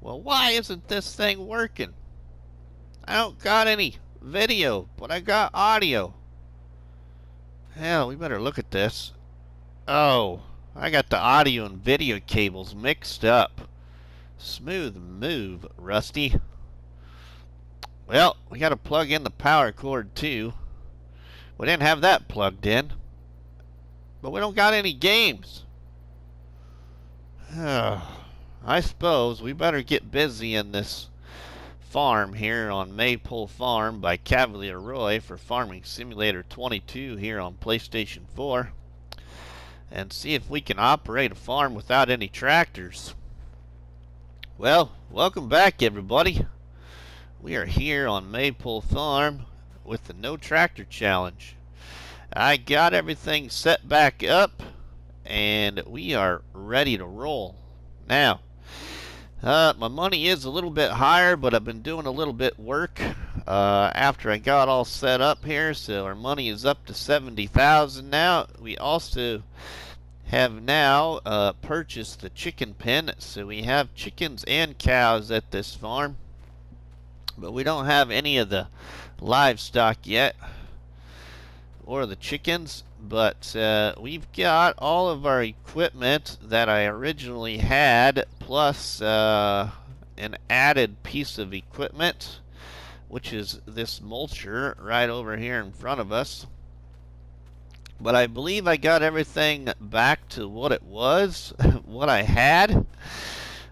Well, why isn't this thing working? I don't got any video, but I got audio. Hell, we better look at this. Oh, I got the audio and video cables mixed up. Smooth move, Rusty. Well, we gotta plug in the power cord too. We didn't have that plugged in. But we don't got any games. I suppose we better get busy in this farm here on Maypole Farm by Cavalier Roy for Farming Simulator 22 here on PlayStation 4 and see if we can operate a farm without any tractors. Well, welcome back everybody. We are here on Maypole Farm with the No Tractor Challenge. I got everything set back up and we are ready to roll. Now, my money is a little bit higher, but I've been doing a little bit work after I got all set up here, so our money is up to 70,000 now. We also have now purchased the chicken pen, so we have chickens and cows at this farm, but we don't have any of the livestock yet or the chickens. But we've got all of our equipment that I originally had, plus an added piece of equipment, which is this mulcher right over here in front of us. But I believe I got everything back to what it was, what I had.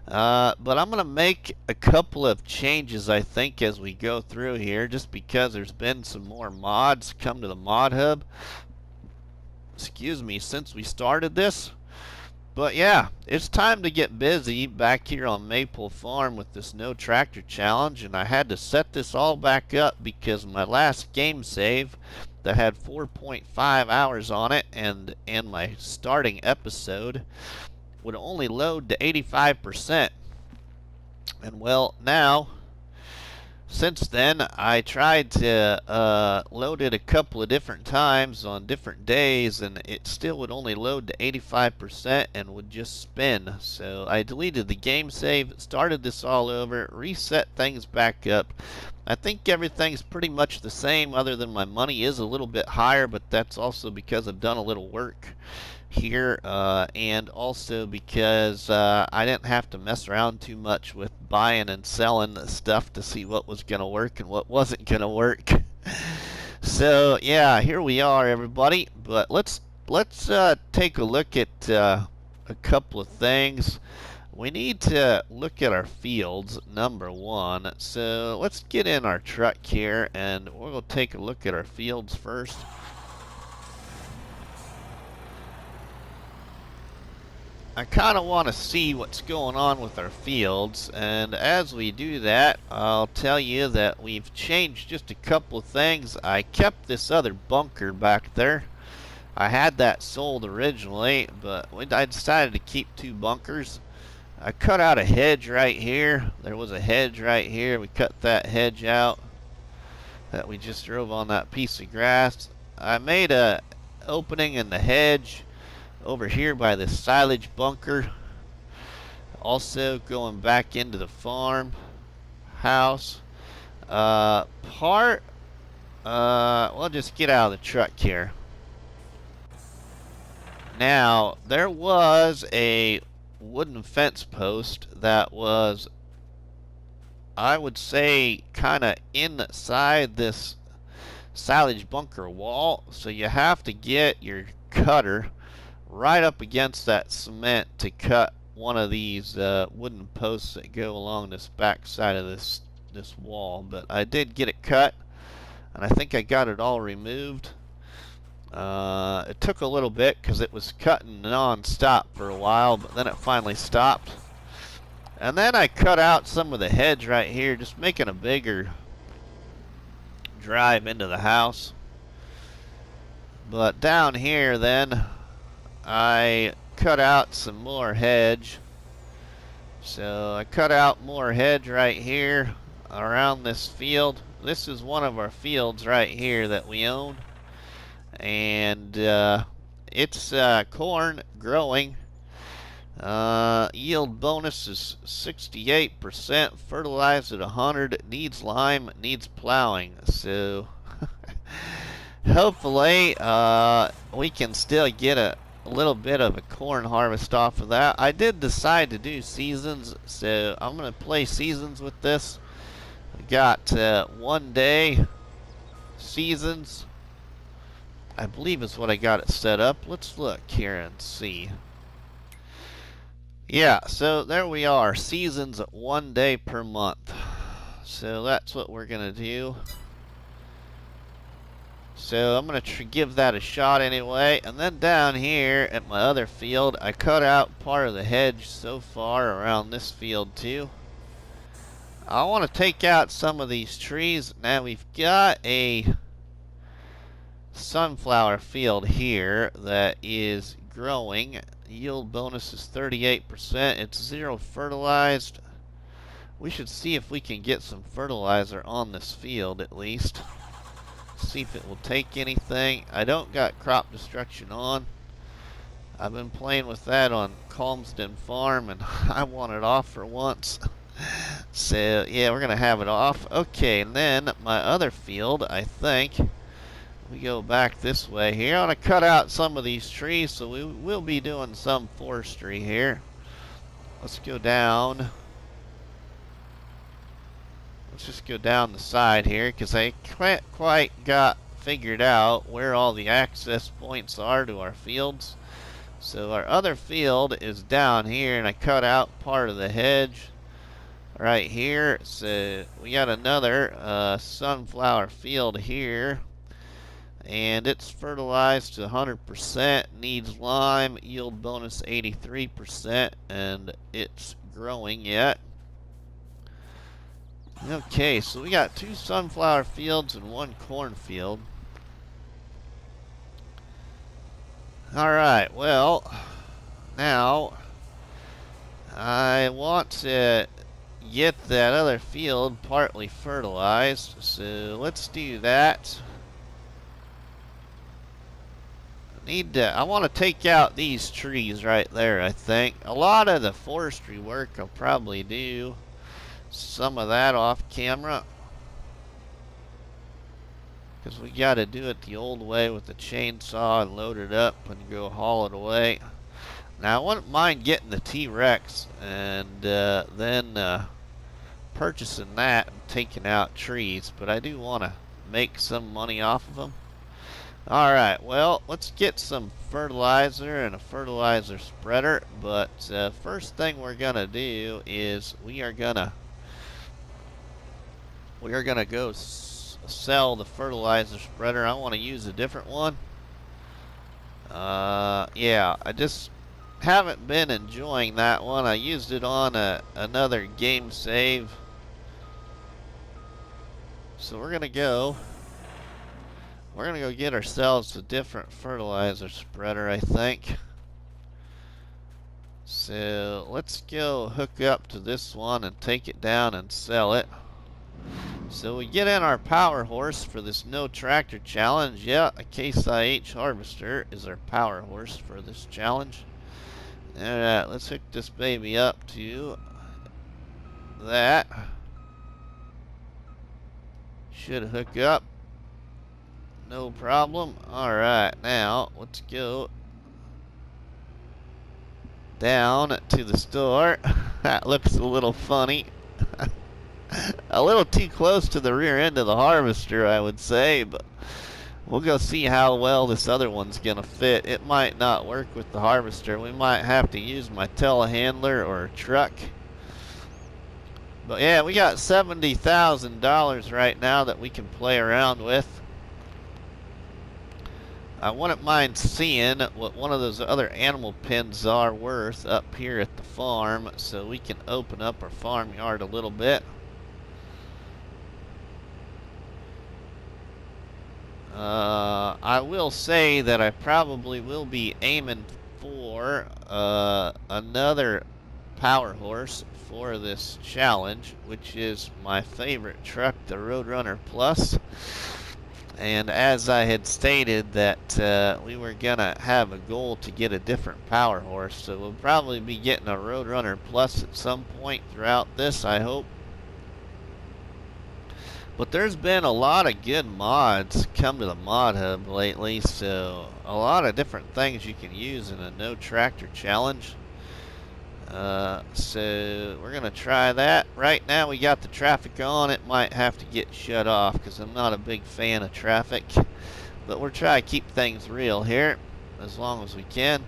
But I'm going to make a couple of changes, I think, as we go through here, just because there's been some more mods come to the mod hub. Excuse me, since we started this. But yeah, it's time to get busy back here on Maypole Farm with this No Tractor Challenge, and I had to set this all back up because my last game save that had 4.5 hours on it and my starting episode would only load to 85%. And well, now since then, I tried to load it a couple of different times on different days, and it still would only load to 85% and would just spin. So I deleted the game save, started this all over, reset things back up. I think everything's pretty much the same, other than my money is a little bit higher, but that's also because I've done a little work here, and also because I didn't have to mess around too much with buying and selling the stuff to see what was gonna work and what wasn't gonna work. So yeah, here we are everybody, but let's take a look at a couple of things. We need to look at our fields, number one. So let's get in our truck here and we'll take a look at our fields first. I kind of want to see what's going on with our fields, and as we do that, I'll tell you that we've changed just a couple of things. I kept this other bunker back there. I had that sold originally, but I decided to keep two bunkers. I cut out a hedge right here. There was a hedge right here. We cut that hedge out that we just drove on that piece of grass. I made a opening in the hedge over here by the silage bunker. Also going back into the farm house. We'll just get out of the truck here. Now, there was a wooden fence post that was, I would say, kind of inside this silage bunker wall. So you have to get your cutter right up against that cement to cut one of these wooden posts that go along this back side of this wall. But I did get it cut, and I think I got it all removed. It took a little bit because it was cutting non-stop for a while, but then it finally stopped. And then I cut out some of the hedge right here, just making a bigger drive into the house. But down here then, I cut out some more hedge. So I cut out more hedge right here around this field. This is one of our fields right here that we own, and it's corn growing Yield bonus is 68%. Fertilized at 100. Needs lime. Needs plowing. So hopefully we can still get a little bit of a corn harvest off of that. I did decide to do seasons, so I'm going to play seasons with this. I got 1 day seasons, I believe is what I got it set up. Let's look here and see. Yeah, so there we are. Seasons at 1 day per month. So that's what we're going to do. So I'm going to give that a shot anyway. And then down here at my other field, I cut out part of the hedge so far around this field too. I want to take out some of these trees. Now we've got a sunflower field here that is growing. Yield bonus is 38%. It's 0 fertilized. We should see if we can get some fertilizer on this field at least. See if it will take anything. I don't got crop destruction on. I've been playing with that on Calmsden Farm and I want it off for once. So yeah, we're gonna have it off. Okay, and then my other field, I think we go back this way here. I want to cut out some of these trees, so we will be doing some forestry here. Let's go down. Let's just go down the side here because I can't quite got figured out where all the access points are to our fields. So our other field is down here, and I cut out part of the hedge right here. So we got another sunflower field here. And it's fertilized to 100%, needs lime, yield bonus 83%, and it's growing yet. Okay, so we got 2 sunflower fields and 1 cornfield. Alright, well, now I want to get that other field partly fertilized, so let's do that. I want to take out these trees right there, I think. A lot of the forestry work I'll probably do some of that off camera, because we got to do it the old way with the chainsaw and load it up and go haul it away. Now I wouldn't mind getting the T-Rex and then purchasing that and taking out trees, but I do want to make some money off of them. Alright, well, let's get some fertilizer and a fertilizer spreader, but first thing we're gonna do is we are gonna go sell the fertilizer spreader. I want to use a different one. Yeah, I just haven't been enjoying that one. I used it on another game save. So we're gonna go get ourselves a different fertilizer spreader, I think. So let's go hook up to this one and take it down and sell it. So we get in our power horse for this no tractor challenge. Yeah, a Case IH harvester is our power horse for this challenge. Alright, let's hook this baby up to that. Should hook up. No problem. Alright, now let's go down to the store. That looks a little funny. A little too close to the rear end of the harvester, I would say, but we'll go see how well this other one's gonna fit. It might not work with the harvester. We might have to use my telehandler or truck. But yeah, we got $70,000 right now that we can play around with. I wouldn't mind seeing what one of those other animal pens are worth up here at the farm, so we can open up our farmyard a little bit. I will say that I probably will be aiming for another power horse for this challenge, which is my favorite truck, the Roadrunner Plus. And as I had stated that we were going to have a goal to get a different power horse, so we'll probably be getting a Roadrunner Plus at some point throughout this, I hope. But there's been a lot of good mods come to the mod hub lately, so a lot of different things you can use in a no tractor challenge. So we're gonna try that. Right now we got the traffic on. It might have to get shut off because I'm not a big fan of traffic, but we're trying to keep things real here as long as we can.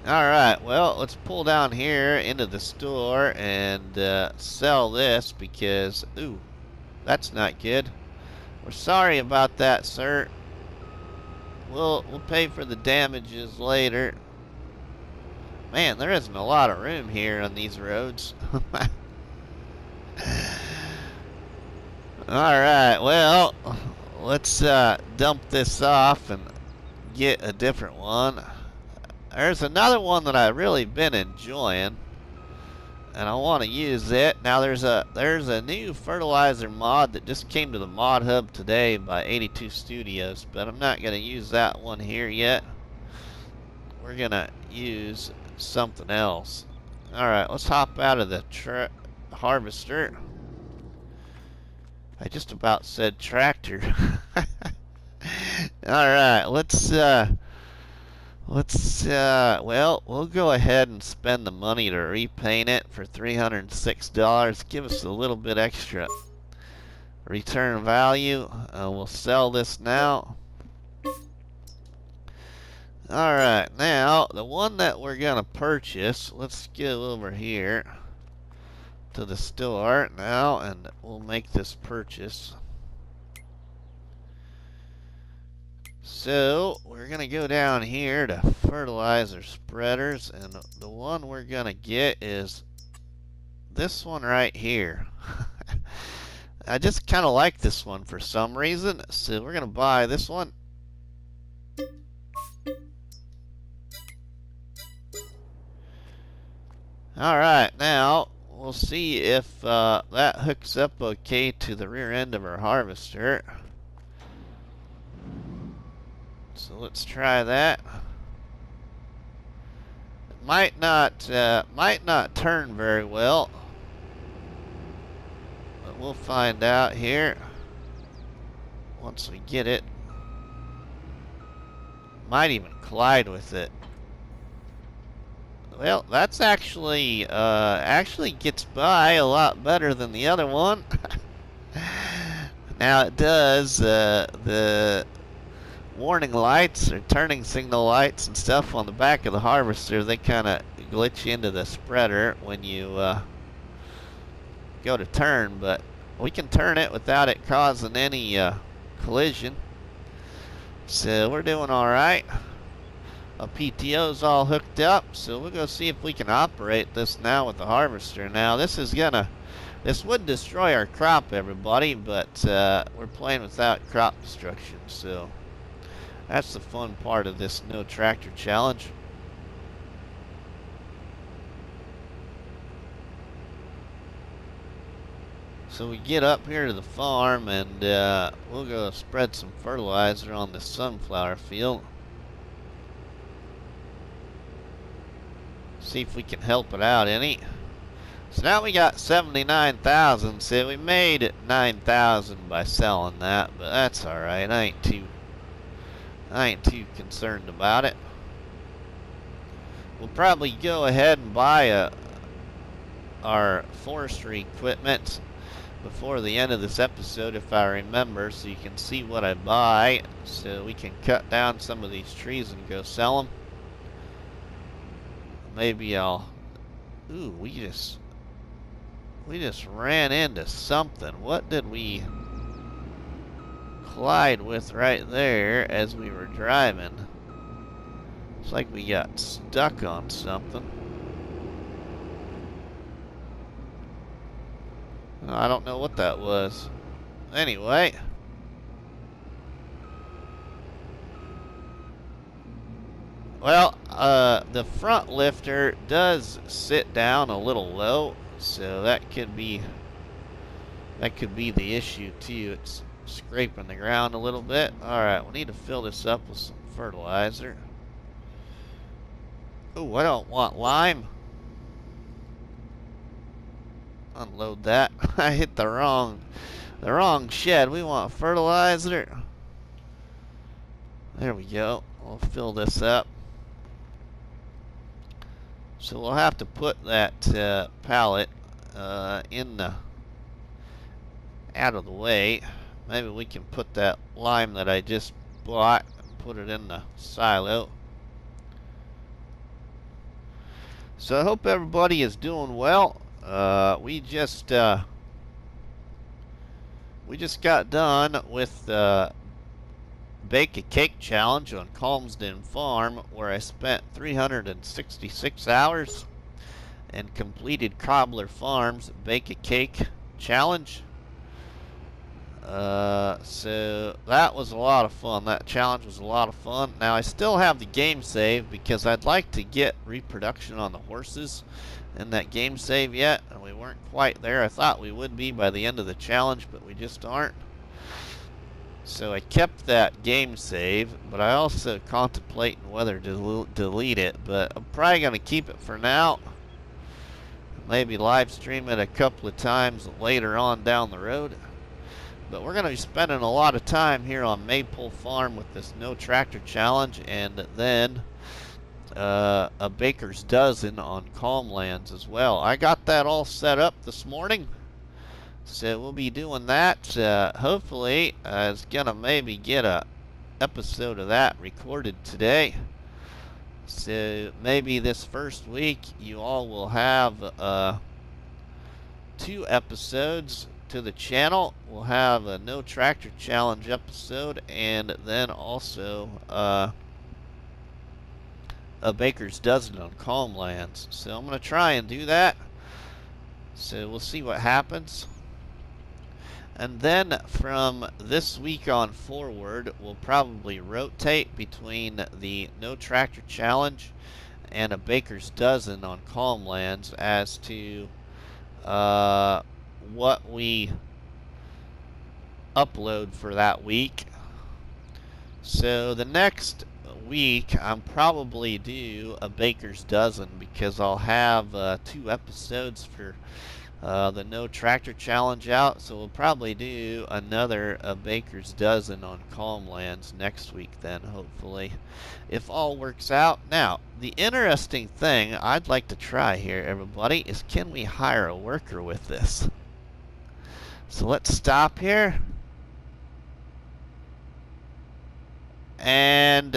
Alright, well, let's pull down here into the store and sell this because, ooh, that's not good. We're sorry about that, sir. We'll pay for the damages later. Man, there isn't a lot of room here on these roads. Alright, well, let's dump this off and get a different one. There's another one that I've really been enjoying, and I want to use it. Now there's a new fertilizer mod that just came to the mod hub today by 82 Studios, but I'm not going to use that one here yet. We're going to use something else. Alright, let's hop out of the harvester. I just about said tractor. Alright, well, we'll go ahead and spend the money to repaint it for $306. Give us a little bit extra return value. We'll sell this now. Alright, now, the one that we're going to purchase, let's go over here to the store now, and we'll make this purchase. So, we're going to go down here to fertilizer spreaders, and the one we're going to get is this one right here. I just kind of like this one for some reason, so we're going to buy this one. Alright, now we'll see if that hooks up okay to the rear end of our harvester. So let's try that. It might not turn very well, but we'll find out here once we get it. Might even collide with it. Well, that's actually gets by a lot better than the other one. Now it does the warning lights or turning signal lights and stuff on the back of the harvester, they kind of glitch into the spreader when you go to turn, but we can turn it without it causing any collision. So we're doing alright. Our PTO's all hooked up, so we'll go see if we can operate this now with the harvester. Now this would destroy our crop, everybody, but we're playing without crop destruction, so that's the fun part of this no tractor challenge. So we get up here to the farm and we'll go spread some fertilizer on the sunflower field. See if we can help it out any. So now we got 79,000. So we made 9,000 by selling that, but that's alright. I ain't too concerned about it. We'll probably go ahead and buy our forestry equipment before the end of this episode if I remember, so you can see what I buy, so we can cut down some of these trees and go sell them. Maybe I'll... Ooh, we just ran into something. What did we collide with right there as we were driving? It's like we got stuck on something. I don't know what that was. Anyway. Well, the front lifter does sit down a little low, so that could be That could be the issue too. It's scraping the ground a little bit. Alright, we need to fill this up with some fertilizer. Oh, I don't want lime. Unload that. I hit the wrong shed. We want fertilizer. There we go. We'll fill this up. So we'll have to put that pallet in the out of the way. Maybe we can put that lime that I just bought and put it in the silo. So I hope everybody is doing well. We just got done with the Bake a Cake Challenge on Calmsden Farm, where I spent 366 hours and completed Cobbler Farm's Bake a Cake Challenge. So that was a lot of fun. That challenge was a lot of fun. Now I still have the game save because I'd like to get reproduction on the horses in that game save yet, and we weren't quite there. I thought we would be by the end of the challenge, but we just aren't. So I kept that game save, but I also contemplating whether to delete it, but I'm probably going to keep it for now. Maybe live stream it a couple of times later on down the road. But we're going to be spending a lot of time here on Maypole Farm with this No Tractor Challenge, and then a baker's dozen on Calmlands as well. I got that all set up this morning, so we'll be doing that. Hopefully, I was going to maybe get a episode of that recorded today. So maybe this first week you all will have 2 episodes to the channel. We'll have a No Tractor Challenge episode, and then also a baker's dozen on Calmlands. So I'm going to try and do that. So we'll see what happens. And then from this week on forward, we'll probably rotate between the No Tractor Challenge and a baker's dozen on Calmlands as to what we upload for that week. So the next week I'm probably do a baker's dozen because I'll have 2 episodes for the No Tractor Challenge out. So we'll probably do another baker's dozen on Calmlands next week then, hopefully, if all works out. Now the interesting thing I'd like to try here, everybody, is can we hire a worker with this? So let's stop here. And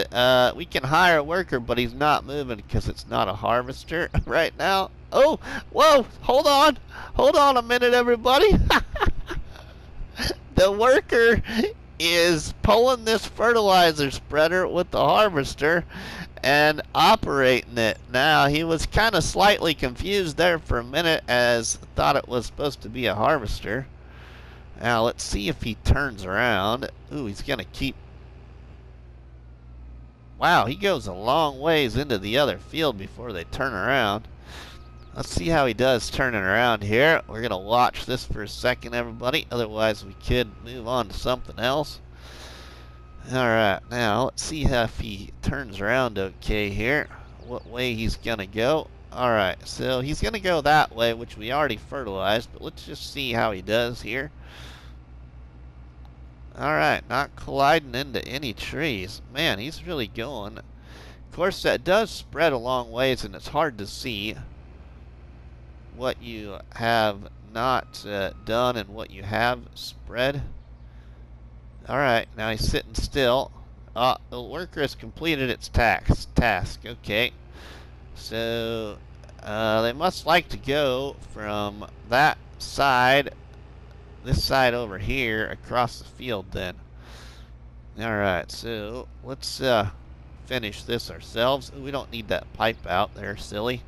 we can hire a worker, but he's not moving because it's not a harvester right now. Oh, whoa, hold on a minute, everybody. The worker is pulling this fertilizer spreader with the harvester and operating it. Now, he was kind of slightly confused there for a minute, as thought it was supposed to be a harvester. Now, let's see if he turns around. Ooh, he's going to keep... Wow, he goes a long ways into the other field before they turn around. Let's see how he does turning around here. We're going to watch this for a second, everybody. Otherwise, we could move on to something else. Alright, now let's see how if he turns around okay here. What way he's going to go. Alright, so he's going to go that way, which we already fertilized. But let's just see how he does here. Alright, not colliding into any trees. Man, he's really going. Of course, that does spread a long ways, and it's hard to see what you have not done and what you have spread. Alright, now he's sitting still. The worker has completed its task. Okay. So, they must like to go from that side, this side over here, across the field then. Alright, so let's finish this ourselves. We don't need that pipe out there, silly.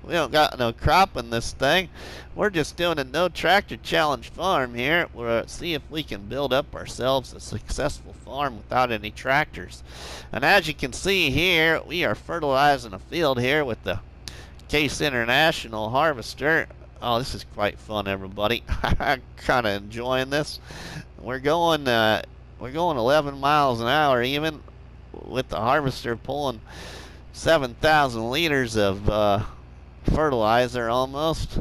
We don't got no crop in this thing. We're just doing a No Tractor Challenge farm here. We'll see if we can build up ourselves a successful farm without any tractors. And as you can see here, we are fertilizing a field here with the Case International harvester. Oh, this is quite fun, everybody. I'm kind of enjoying this. We're going 11 miles an hour even, with the harvester pulling 7,000 liters of fertilizer almost.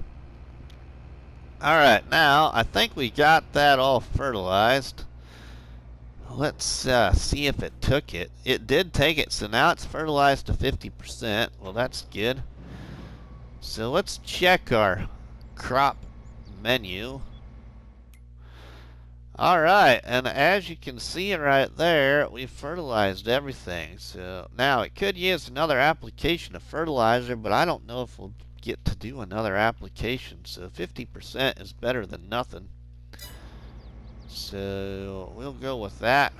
All right, now I think we got that all fertilized. Let's see if it took it. It did take it, so now it's fertilized to 50%. Well, that's good. So let's check our crop menu. Alright, and as you can see right there, we fertilized everything. So now it could use another application of fertilizer, but I don't know if we'll get to do another application. So 50% is better than nothing. So we'll go with that.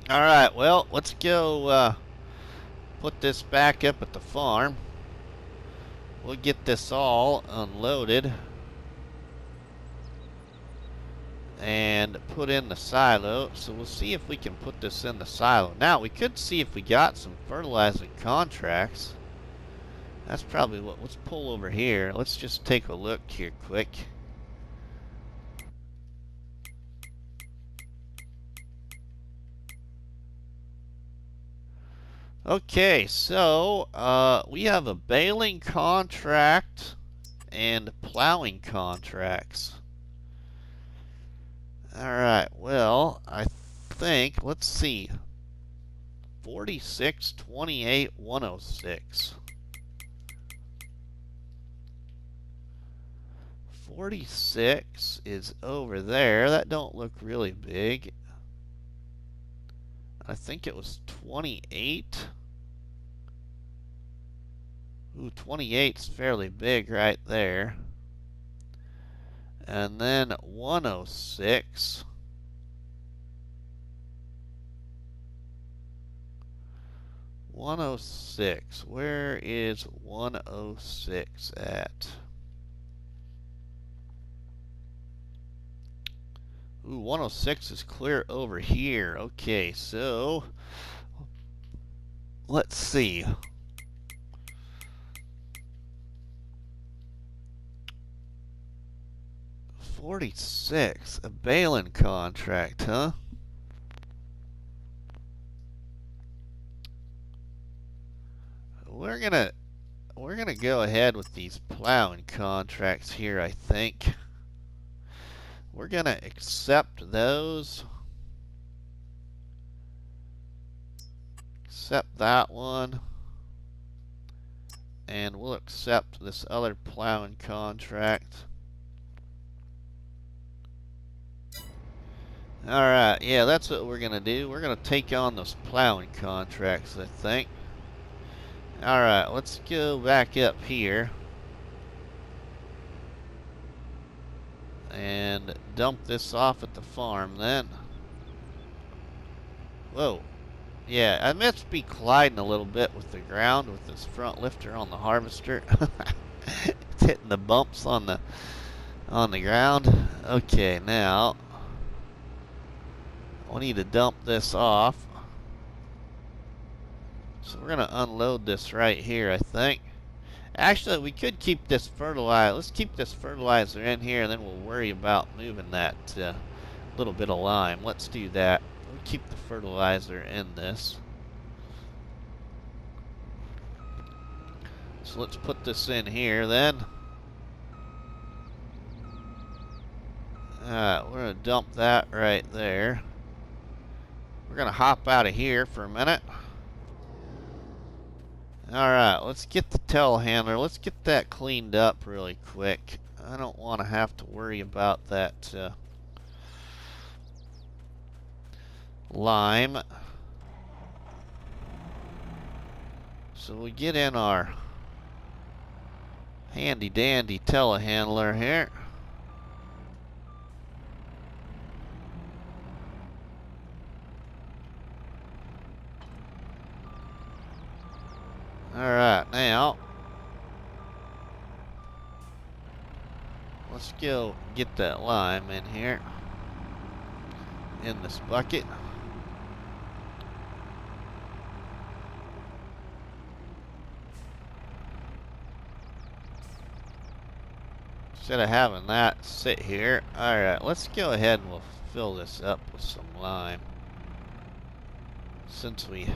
Alright, well, let's go put this back up at the farm. We'll get this all unloaded and put in the silo. So we'll see if we can put this in the silo. Now we could see if we got some fertilizing contracts. That's probably what. Let's pull over here. Let's just take a look here quick. Okay, so we have a baling contract and plowing contracts. Alright, well, I think, let's see, 46, 28, 106. 46 is over there. That don't look really big. I think it was 28. Ooh, 28's fairly big right there. And then 106. 106. Where is 106 at? Ooh, 106 is clear over here. Okay, so let's see. $46, a baling contract, huh? We're gonna go ahead with these plowing contracts here, I think. We're gonna accept those. Accept that one. And we'll accept this other plowing contract. Alright, yeah, that's what we're gonna do. We're gonna take on those plowing contracts, I think. Alright, let's go back up here and dump this off at the farm then. Whoa. Yeah, I must be colliding a little bit with the ground with this front lifter on the harvester. It's hitting the bumps on the ground. Okay, now I need to dump this off. So we're gonna unload this right here, I think. Actually, we could keep this fertilizer. Let's keep this fertilizer in here, and then we'll worry about moving that little bit of lime. Let's do that. We'll keep the fertilizer in this. So let's put this in here then. Alright, we're gonna dump that right there. We're gonna hop out of here for a minute. Alright, let's get the telehandler. Let's get that cleaned up really quick. I don't want to have to worry about that lime. So we get in our handy dandy telehandler here. Alright, now let's go get that lime in here in this bucket. instead of having that sit here. Alright, let's go ahead and we'll fill this up with some lime. Since we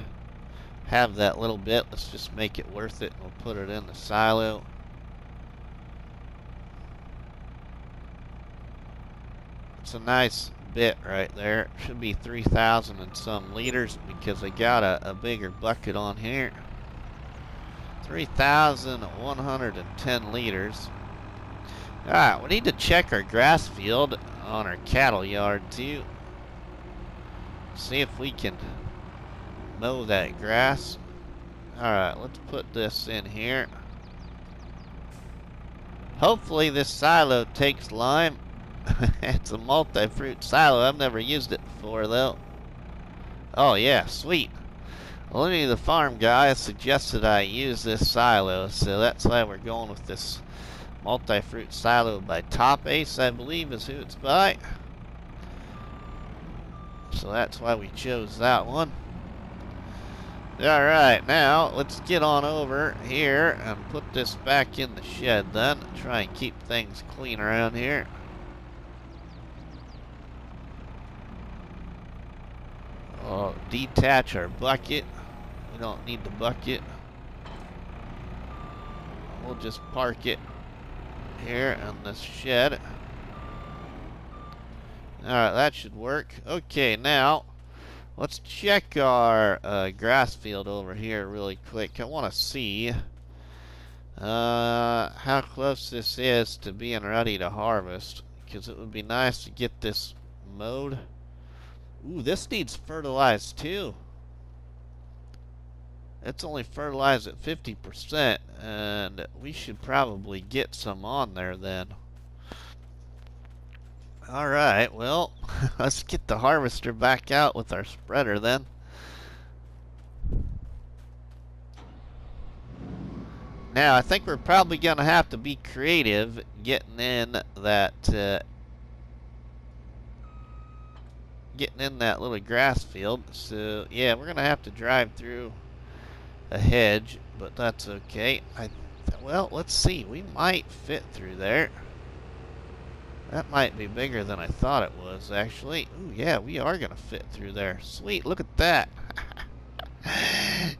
have that little bit, let's just make it worth it and we'll put it in the silo. It's a nice bit right there. Should be 3,000 and some liters because I got a bigger bucket on here. 3,110 liters. Alright, we need to check our grass field on our cattle yard too. See if we can mow that grass. Alright, let's put this in here. Hopefully this silo takes lime. It's a multi-fruit silo. I've never used it before though. Oh yeah, sweet. Lenny the farm guy suggested I use this silo, so that's why we're going with this multi-fruit silo by Top Ace, I believe is who it's by. So that's why we chose that one. Alright, now let's get on over here and put this back in the shed then. Try and keep things clean around here. Detach our bucket. We don't need the bucket. We'll just park it here in this shed. Alright, that should work. Okay, now let's check our grass field over here really quick. I want to see how close this is to being ready to harvest, because it would be nice to get this mowed. Ooh, this needs fertilized too. It's only fertilized at 50%, and we should probably get some on there then. Alright, well, let's get the harvester back out with our spreader then. Now, I think we're probably going to have to be creative getting in that little grass field. So, yeah, we're going to have to drive through a hedge, but that's okay. Well, let's see. We might fit through there. That might be bigger than I thought it was, actually. Ooh, yeah, we are going to fit through there. Sweet, look at that.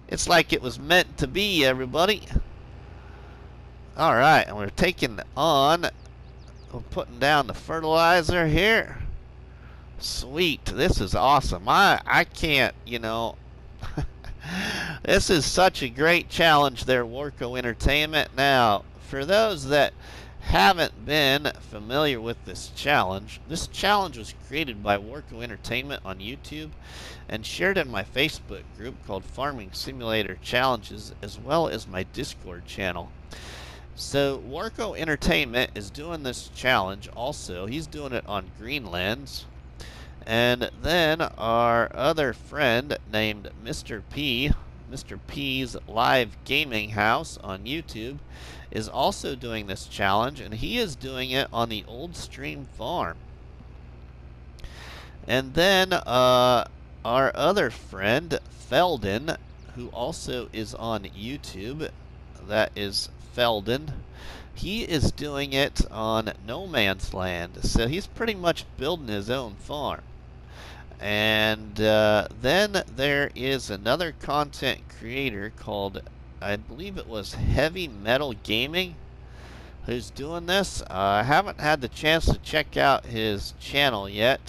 It's like it was meant to be, everybody. Alright, and we're taking we're putting down the fertilizer here. Sweet, this is awesome. I can't, you know... This is such a great challenge there, Warco Entertainment. Now, for those that haven't been familiar with this challenge was created by Warco Entertainment on YouTube and shared in my Facebook group called Farming Simulator Challenges, as well as my Discord channel. So Warco Entertainment is doing this challenge also. He's doing it on Greenlands. And then our other friend named Mr. P's Live Gaming House on YouTube is also doing this challenge, and he is doing it on the Old Stream Farm. And then our other friend Felden, who also is on YouTube, that is Felden, he is doing it on No Man's Land. So he's pretty much building his own farm. And then there is another content creator called, I believe it was Heavy Metal Gaming, who's doing this. I haven't had the chance to check out his channel yet,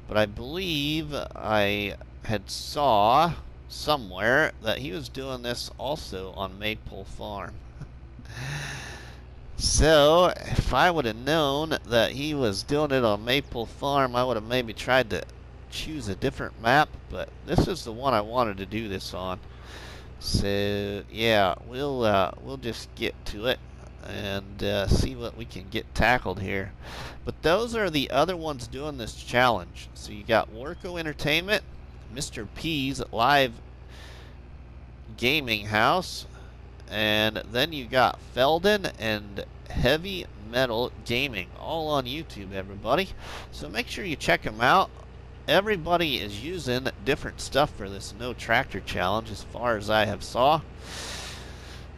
but I believe I had saw somewhere that he was doing this also on Maypole Farm. So if I would have known that he was doing it on Maypole Farm, I would have maybe tried to choose a different map, but this is the one I wanted to do this on. So yeah, we'll just get to it and see what we can get tackled here. But those are the other ones doing this challenge. So you got Warco Entertainment, Mr. P's Live Gaming House, and then you got Felden and Heavy Metal Gaming, all on YouTube, everybody. So make sure you check them out. Everybody is using different stuff for this No Tractor Challenge, as far as I have saw.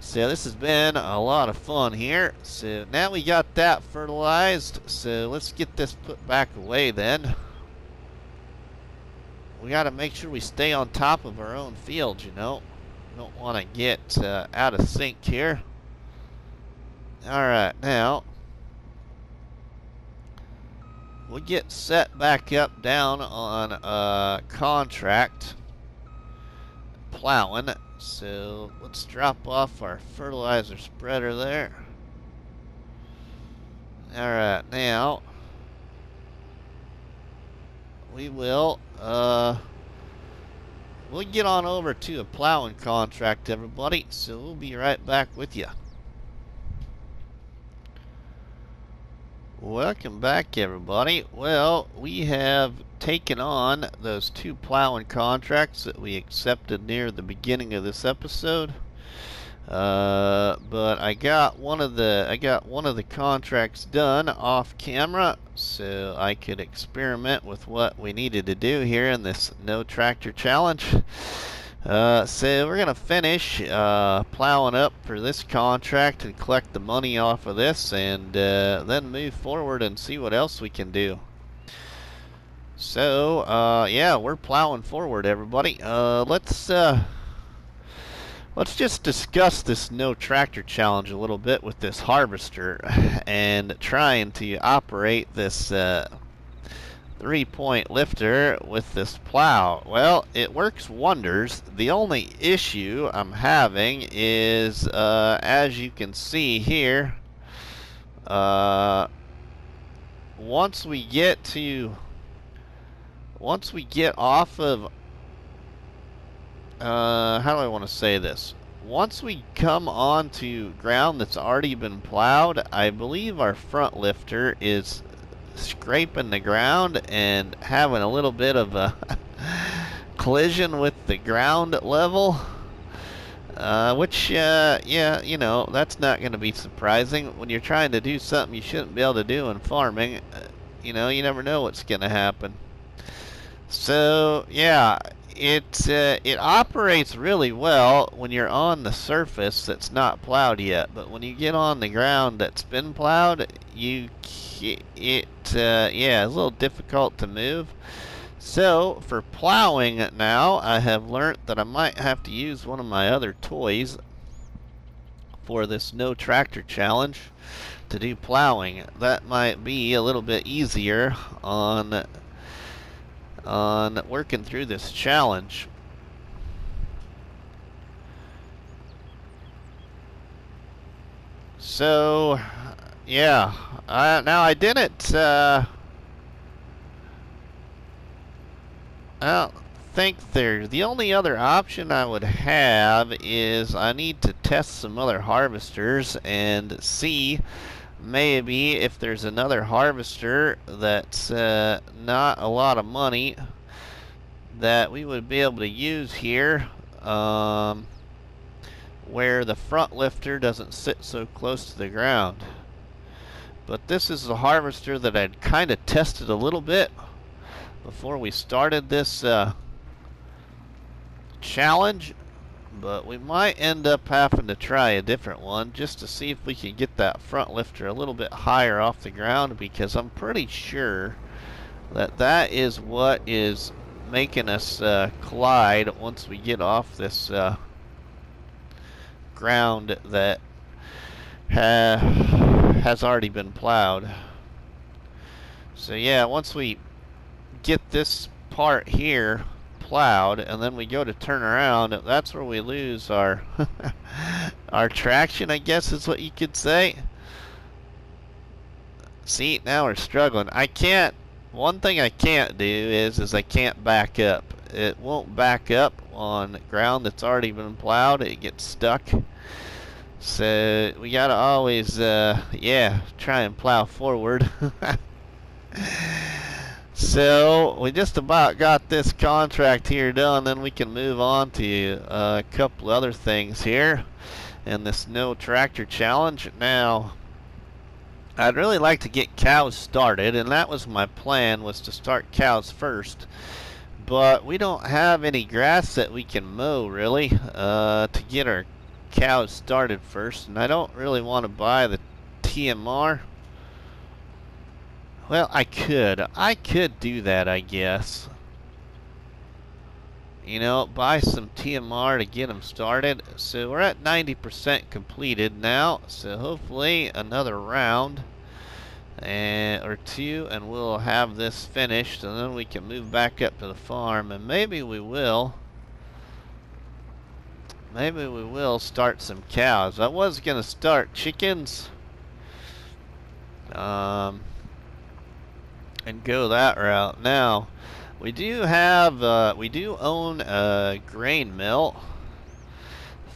So this has been a lot of fun here. So now we got that fertilized. So let's get this put back away then. We got to make sure we stay on top of our own fields, you know. Don't want to get out of sync here. Alright, now we'll get set back up down on contract plowing. So let's drop off our fertilizer spreader there. Alright, now we will we'll get on over to a plowing contract, everybody. So we'll be right back with you. Welcome back, everybody. Well, we have taken on those 2 plowing contracts that we accepted near the beginning of this episode. But I got one of the contracts done off camera, so I could experiment with what we needed to do here in this no tractor challenge. So we're gonna finish plowing up for this contract and collect the money off of this, and then move forward and see what else we can do. So yeah, we're plowing forward, everybody. Let's just discuss this no tractor challenge a little bit with this harvester and trying to operate this 3-point lifter with this plow. Well, it works wonders. The only issue I'm having is, as you can see here, once we get off of, how do I want to say this? Once we come onto ground that's already been plowed, I believe our front lifter is scraping the ground and having a little bit of a collision with the ground level, which yeah, you know, that's not going to be surprising when you're trying to do something you shouldn't be able to do in farming. You know, you never know what's going to happen. So yeah, it operates really well when you're on the surface that's not plowed yet, but when you get on the ground that's been plowed, yeah, it's a little difficult to move. So for plowing now, I have learned that I might have to use one of my other toys for this no tractor challenge to do plowing. That might be a little bit easier on working through this challenge. So yeah, now I didn't I don't think the only other option I would have is I need to test some other harvesters and see maybe if there's another harvester that's not a lot of money that we would be able to use here, where the front lifter doesn't sit so close to the ground. But this is a harvester that I'd kind of tested a little bit before we started this challenge, but we might end up having to try a different one just to see if we can get that front lifter a little bit higher off the ground, because I'm pretty sure that that is what is making us collide once we get off this ground that has already been plowed. So yeah, once we get this part here plowed and then we go to turn around, that's where we lose our our traction, I guess is what you could say. See, now we're struggling. One thing I can't do is I can't back up. It won't back up on ground that's already been plowed. It gets stuck. So we gotta always yeah, try and plow forward. So we just about got this contract here done, then we can move on to a couple other things here in this no tractor challenge. Now I'd really like to get cows started, and that was my plan, was to start cows first, but we don't have any grass that we can mow really to get our cows started first, and I don't really want to buy the TMR. Well, I could do that, I guess. You know, buy some TMR to get them started. So we're at 90% completed now, so hopefully another round or two and we'll have this finished, and then we can move back up to the farm, and maybe we will start some cows. I was gonna start chickens and go that route. Now we do own a grain mill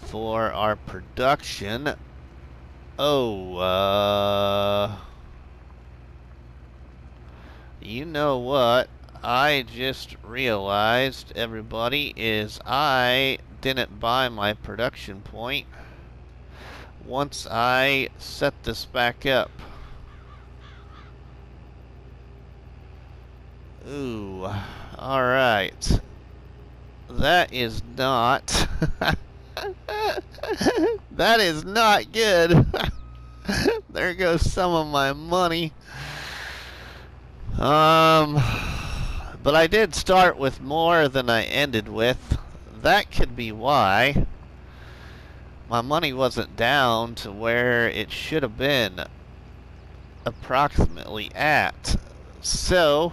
for our production. You know what I just realized, everybody, is I didn't buy my production point once I set this back up. Ooh, alright. That is not that is not good. There goes some of my money. But I did start with more than I ended with. That could be why my money wasn't down to where it should have been approximately at. So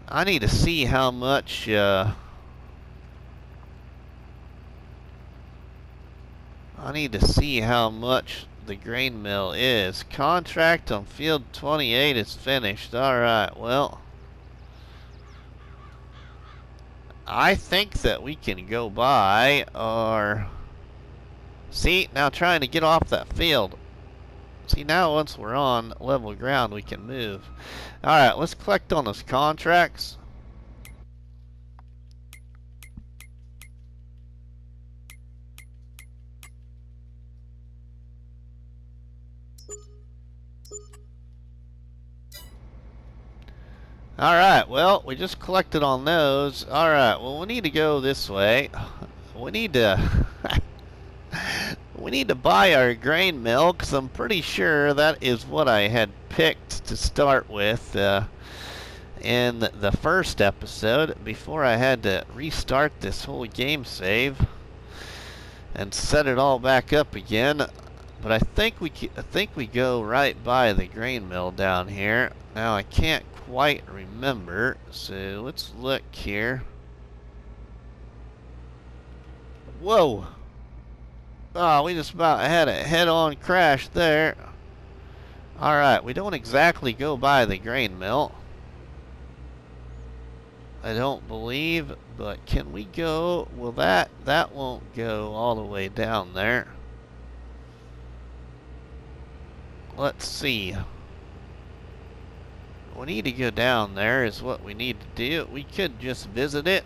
I need to see how much the grain mill is. Contract on field 28 is finished. Alright, well, I think that we can go by our... See, now trying to get off that field. See, now once we're on level ground, we can move. Alright, let's collect on those contracts. Alright, well, we just collected on those. Alright, well, we need to go this way. We need to... we need to buy our grain mill, because I'm pretty sure that is what I had picked to start with in the first episode, before I had to restart this whole game save and set it all back up again. But I think we go right by the grain mill down here. Now I can't quite remember, so let's look here. Whoa! Oh, we just about had a head-on crash there. Alright, we don't exactly go by the grain mill, I don't believe, but can we go? Well, that won't go all the way down there. Let's see. We need to go down there is what we need to do. We could just visit it.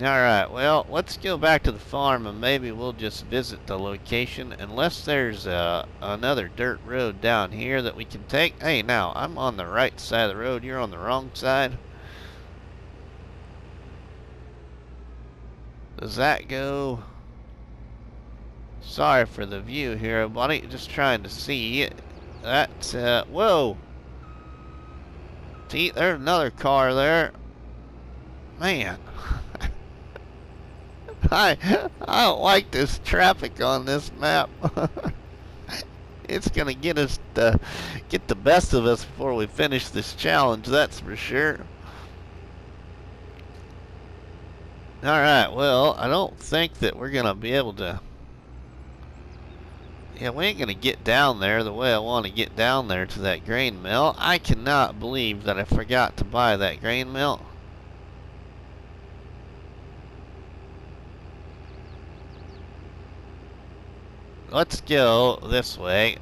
Alright, well, let's go back to the farm and maybe we'll just visit the location, unless there's another dirt road down here that we can take. Hey, now, I'm on the right side of the road. You're on the wrong side. Does that go? Sorry for the view here, everybody. Just trying to see that. Whoa! See, there's another car there. Man. I don't like this traffic on this map. It's gonna get us to get the best of us before we finish this challenge, that's for sure. Alright, well, I don't think that we're gonna be able to... Yeah, we ain't gonna get down there the way I want to get down there to that grain mill. I cannot believe that I forgot to buy that grain mill. Let's go this way.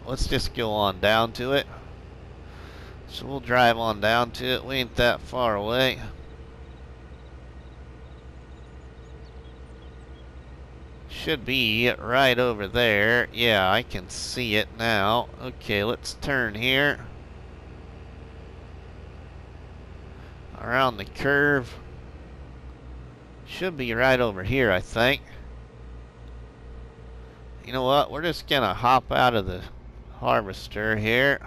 Let's just go on down to it. So we'll drive on down to it. We ain't that far away. Should be right over there. Yeah, I can see it now. Okay, let's turn here. Around the curve. Should be right over here, I think. You know what? We're just gonna hop out of the harvester here.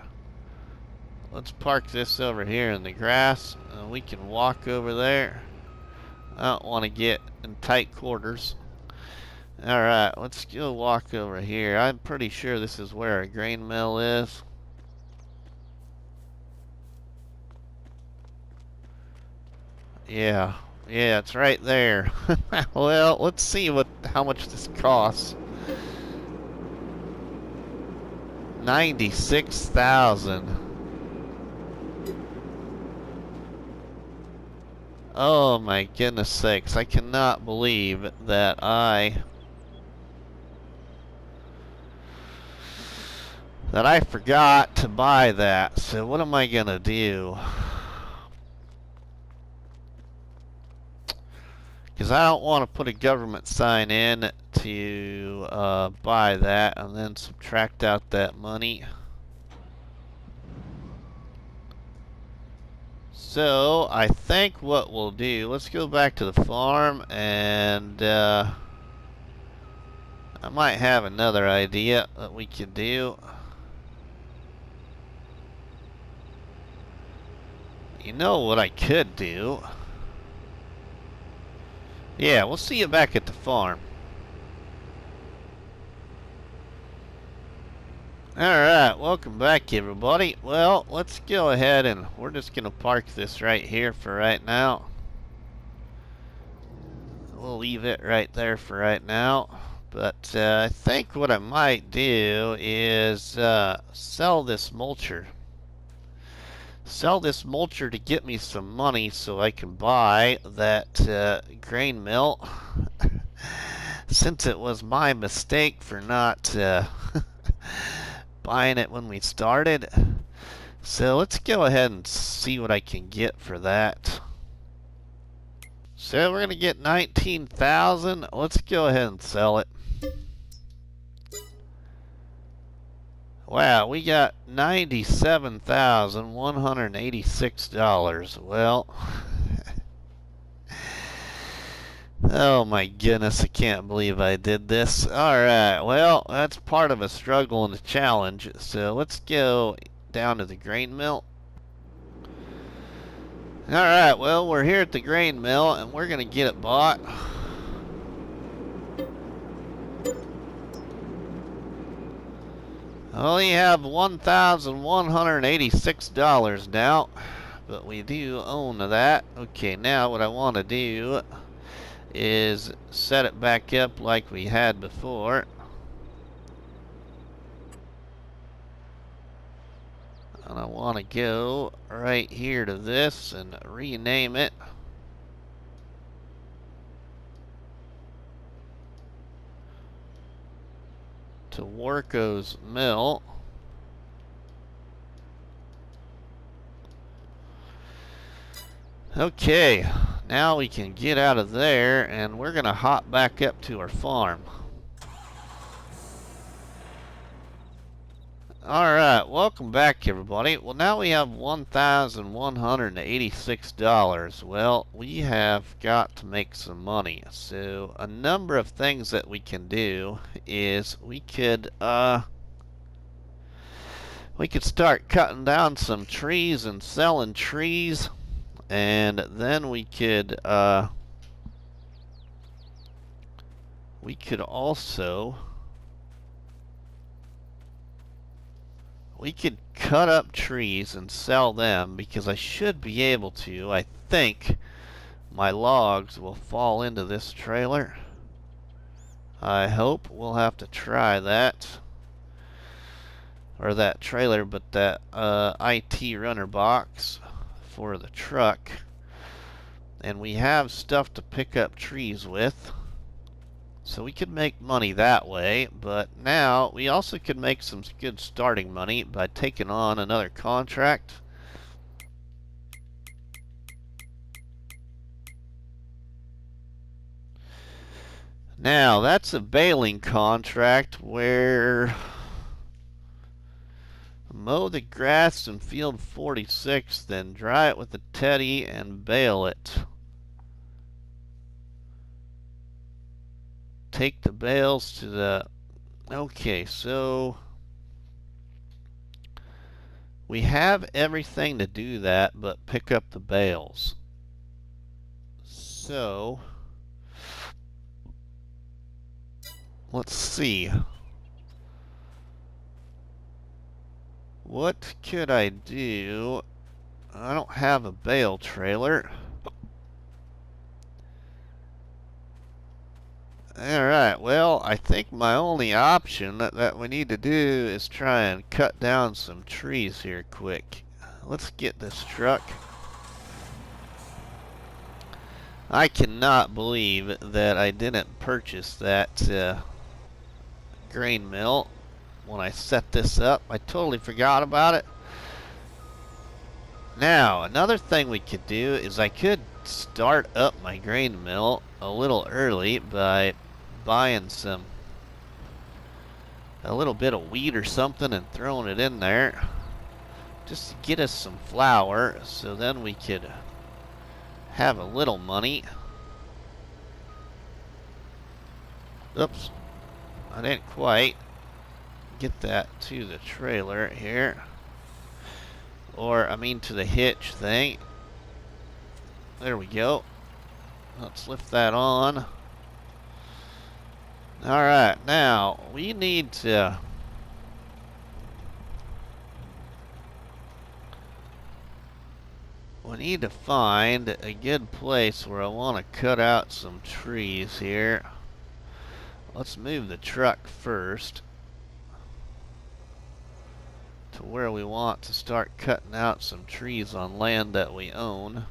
Let's park this over here in the grass. We can walk over there. I don't want to get in tight quarters. Alright, let's go walk over here. I'm pretty sure this is where a grain mill is. Yeah, it's right there. Well, let's see how much this costs. 96,000. Oh my goodness sakes, I cannot believe that I forgot to buy that. So what am I gonna do? Because I don't want to put a government sign in to buy that and then subtract out that money. So I think what we'll do, let's go back to the farm, and I might have another idea that we could do. You know what I could do? Yeah, we'll see you back at the farm. Alright, welcome back everybody. Well, let's go ahead and we're just going to park this right here for right now. We'll leave it right there for right now. But I think what I might do is sell this mulcher. Sell this mulcher to get me some money so I can buy that grain mill. Since it was my mistake for not buying it when we started. So let's go ahead and see what I can get for that. So we're going to get 19,000. Let's go ahead and sell it. Wow, we got $97,186. Well, oh my goodness, I can't believe I did this. Alright, well, that's part of a struggle and a challenge. So let's go down to the grain mill. Alright, well, we're here at the grain mill and we're going to get it bought. I only have $1,186 now, but we do own that. Okay, now what I want to do is set it back up like we had before. And I want to go right here to this and rename it. To Warco's Mill. Okay, now we can get out of there and we're going to hop back up to our farm. Alright, welcome back everybody. Well, now we have $1,186. Well, we have got to make some money. So, a number of things that we can do is we could start cutting down some trees and selling trees, and then we could also cut up trees and sell them, because I should be able to. I think my logs will fall into this trailer. I hope. We'll have to try that. Or that trailer, but that IT runner box for the truck. And we have stuff to pick up trees with. So we could make money that way, but now we also could make some good starting money by taking on another contract. Now, that's a baling contract where mow the grass in field 46, then dry it with a teddy and bale it. Take the bales to the Okay, so we have everything to do that but pick up the bales. So let's see. What could I do? I don't have a bale trailer. Alright, well, I think my only option that we need to do is try and cut down some trees here quick. Let's get this truck. I cannot believe that I didn't purchase that grain mill when I set this up. I totally forgot about it. Now, another thing we could do is I could start up my grain mill a little early by buying a little bit of wheat or something and throwing it in there just to get us some flour, so then we could have a little money. Oops, I didn't quite get that to the trailer here, or I mean to the hitch thing. There we go. Let's lift that on. Alright, now we need to find a good place where I want to cut out some trees here. Let's move the truck first to where we want to start cutting out some trees on land that we own.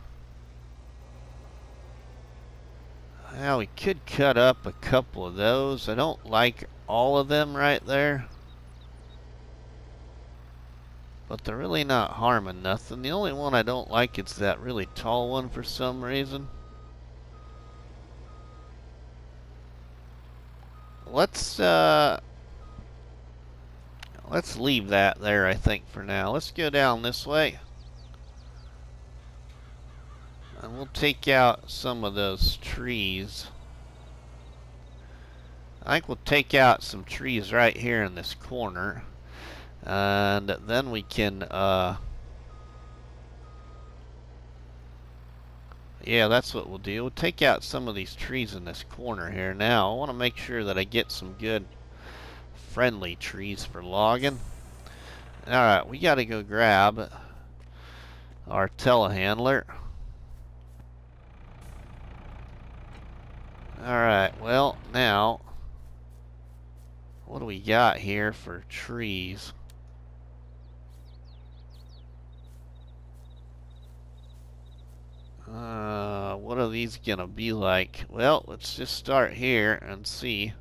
Now we could cut up a couple of those. I don't like all of them right there, but they're really not harming nothing. The only one I don't like is that really tall one for some reason. Let's leave that there, I think, for now. Let's go down this way. And we'll take out some of those trees. I think we'll take out some trees right here in this corner. And then we can, yeah, that's what we'll do. We'll take out some of these trees in this corner here. Now, I want to make sure that I get some good friendly trees for logging. Alright, we got to go grab our telehandler. Alright, well, now, what do we got here for trees? What are these gonna be like? Well, let's just start here and see.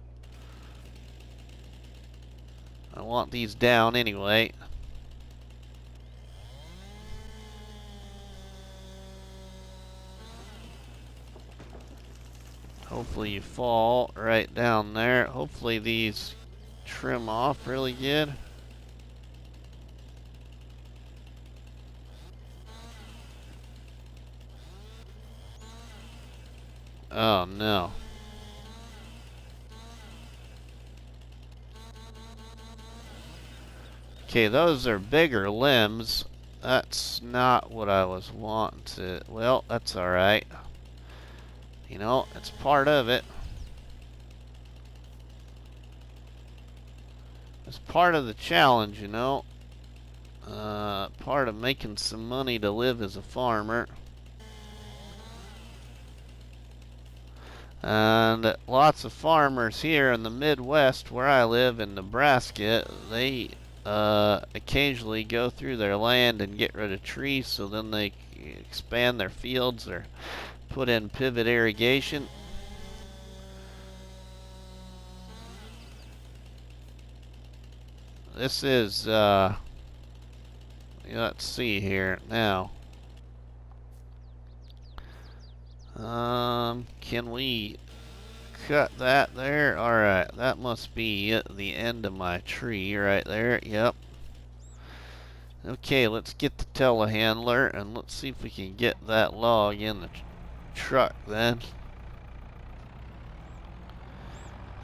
I want these down anyway. Hopefully you fall right down there. Hopefully these trim off really good. Oh no. Okay, those are bigger limbs. That's not what I was wanting to. Well, that's alright. You know, it's part of it. It's part of the challenge, you know. Part of making some money to live as a farmer. And lots of farmers here in the Midwest where I live in Nebraska, they occasionally go through their land and get rid of trees, so then they expand their fields or put in pivot irrigation. This is, let's see here now. Can we cut that there? Alright, that must be the end of my tree right there. Yep. Okay, let's get the telehandler and let's see if we can get that log in the truck then.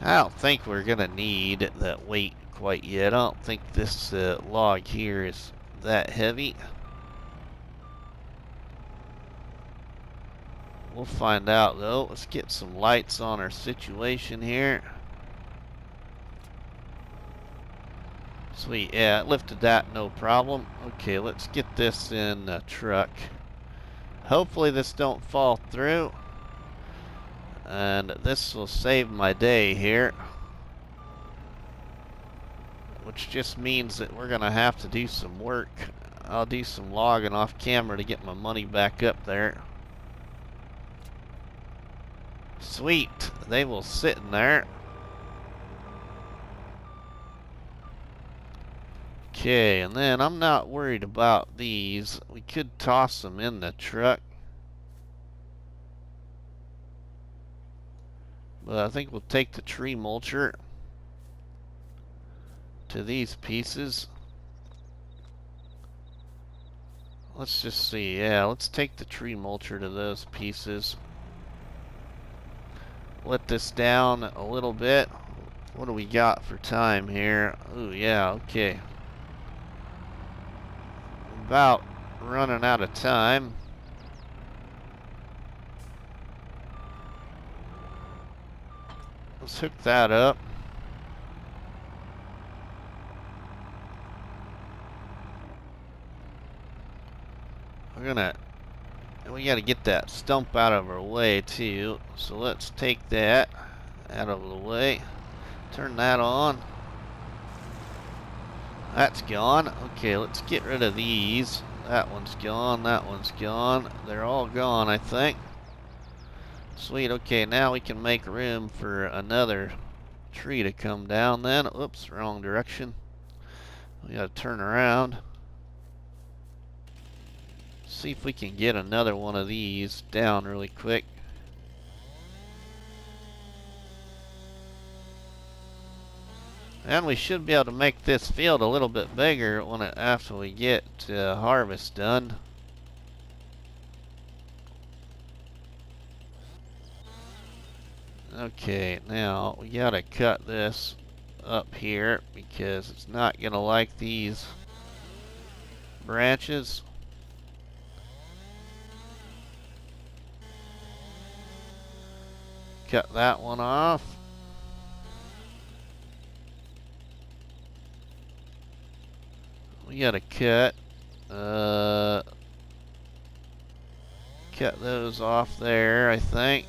I don't think we're gonna need that weight quite yet. I don't think this log here is that heavy. We'll find out though. Let's get some lights on our situation here. Sweet, yeah, it lifted that no problem. Okay, let's get this in the truck. Hopefully this don't fall through. And this will save my day here. Which just means that we're gonna have to do some work. I'll do some logging off camera to get my money back up there. Sweet, they will sit in there. Okay, and then I'm not worried about these. We could toss them in the truck. But I think we'll take the tree mulcher to these pieces. Let's just see. Yeah, let's take the tree mulcher to those pieces. Let this down a little bit. What do we got for time here? Oh, yeah, okay. About running out of time. Let's hook that up. We gotta get that stump out of our way too. So let's take that out of the way. Turn that on. That's gone. Okay, let's get rid of these. That one's gone, that one's gone. They're all gone, I think. Sweet, okay, now we can make room for another tree to come down then. Oops, wrong direction. We gotta turn around. See if we can get another one of these down really quick. And we should be able to make this field a little bit bigger after we get harvest done. Okay, now we gotta cut this up here because it's not gonna like these branches. Cut that one off. We gotta cut those off there, I think.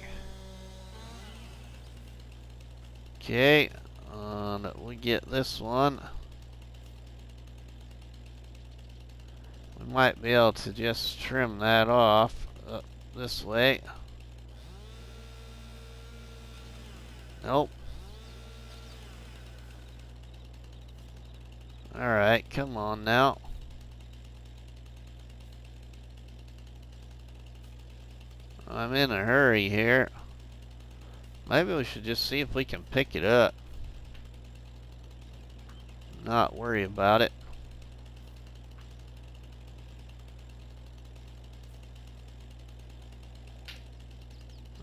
Okay, and we get this one. We might be able to just trim that off up this way. Nope. Alright, come on now. I'm in a hurry here. Maybe we should just see if we can pick it up. Not worry about it.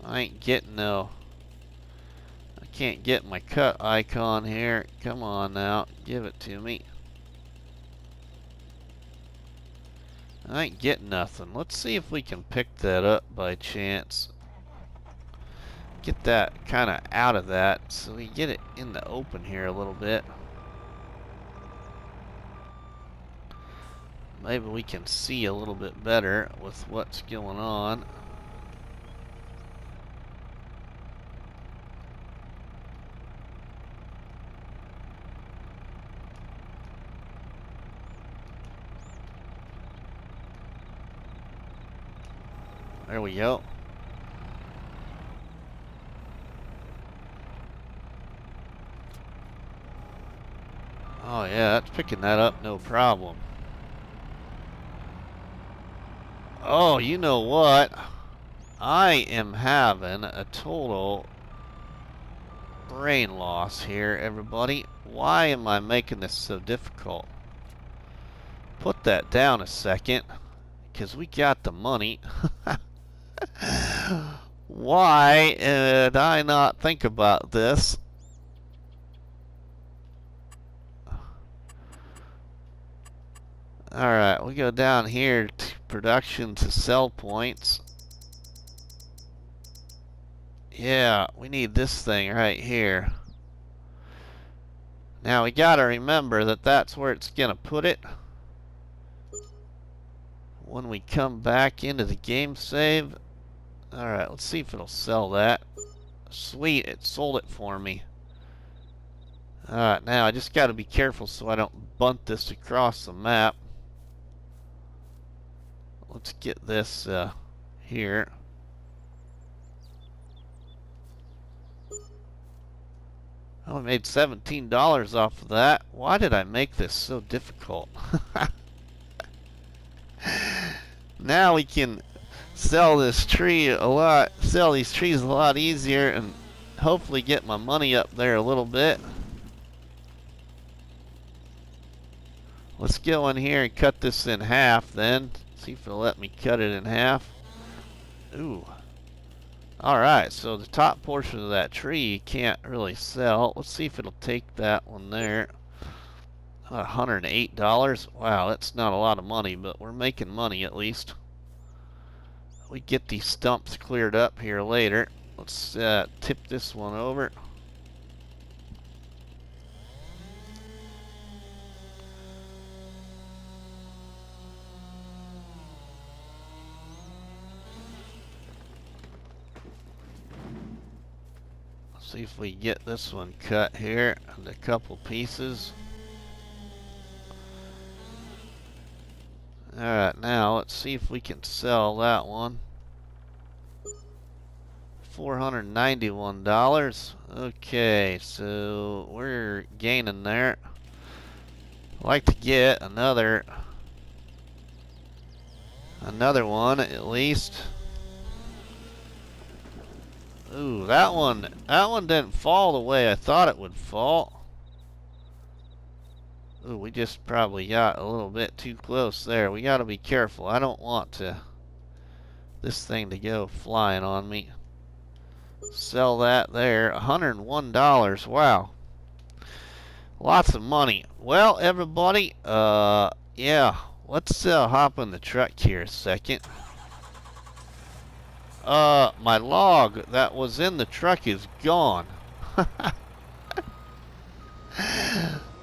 I ain't getting no... Can't get my cut icon here. Come on now, give it to me. I ain't getting nothing. Let's see if we can pick that up by chance. Get that kind of out of that so we get it in the open here a little bit. Maybe we can see a little bit better with what's going on. There we go. Oh yeah, that's picking that up, no problem. Oh, you know what? I am having a total brain loss here, everybody. Why am I making this so difficult? Put that down a second, because we got the money. Why did I not think about this? Alright, we go down here to production to sell points. Yeah, we need this thing right here. Now we gotta remember that that's where it's gonna put it when we come back into the game save. Alright, let's see if it'll sell that. Sweet, it sold it for me. Alright, now I just gotta be careful so I don't bunt this across the map. Let's get this here. I only made $17 off of that. Why did I make this so difficult? Now we can sell this tree a lot, sell these trees a lot easier, and hopefully get my money up there a little bit. Let's go in here and cut this in half then. See if it'll let me cut it in half. Ooh. Alright, so the top portion of that tree you can't really sell. Let's see if it'll take that one there. $108. Wow, that's not a lot of money, but we're making money at least. We get these stumps cleared up here later. Let's tip this one over. See if we get this one cut here into a couple pieces. Alright, now let's see if we can sell that one. $491. Okay, so we're gaining there. I'd like to get another one at least. Ooh, that one didn't fall the way I thought it would fall. Ooh, we just probably got a little bit too close there. We gotta be careful. I don't want this thing to go flying on me. Sell that there. $101. Wow. Lots of money. Well, everybody, yeah, let's hop in the truck here a second. My log that was in the truck is gone.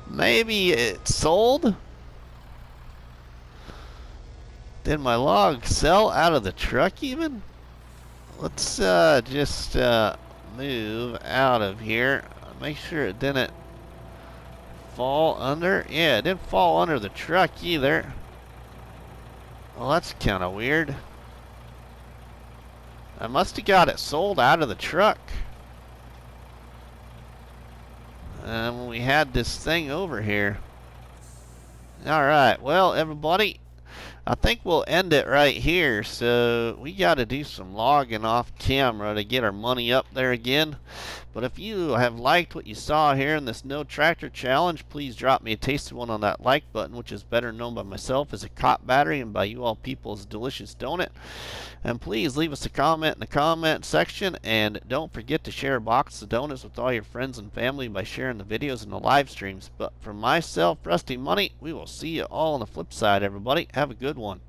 Maybe it sold? Did my log sell out of the truck even? Let's just move out of here. Make sure it didn't fall under. Yeah, it didn't fall under the truck either. Well, that's kind of weird. I must have got it sold out of the truck. When we had this thing over here. Alright, well everybody, I think we'll end it right here. So we got to do some logging off camera to get our money up there again. But if you have liked what you saw here in this No Tractor Challenge, please drop me a tasty one on that like button, which is better known by myself as a cop battery and by you all people as a delicious donut. And please leave us a comment in the comment section, and don't forget to share a box of donuts with all your friends and family by sharing the videos and the live streams. But for myself, Rusty Money, we will see you all on the flip side, everybody. Have a good one.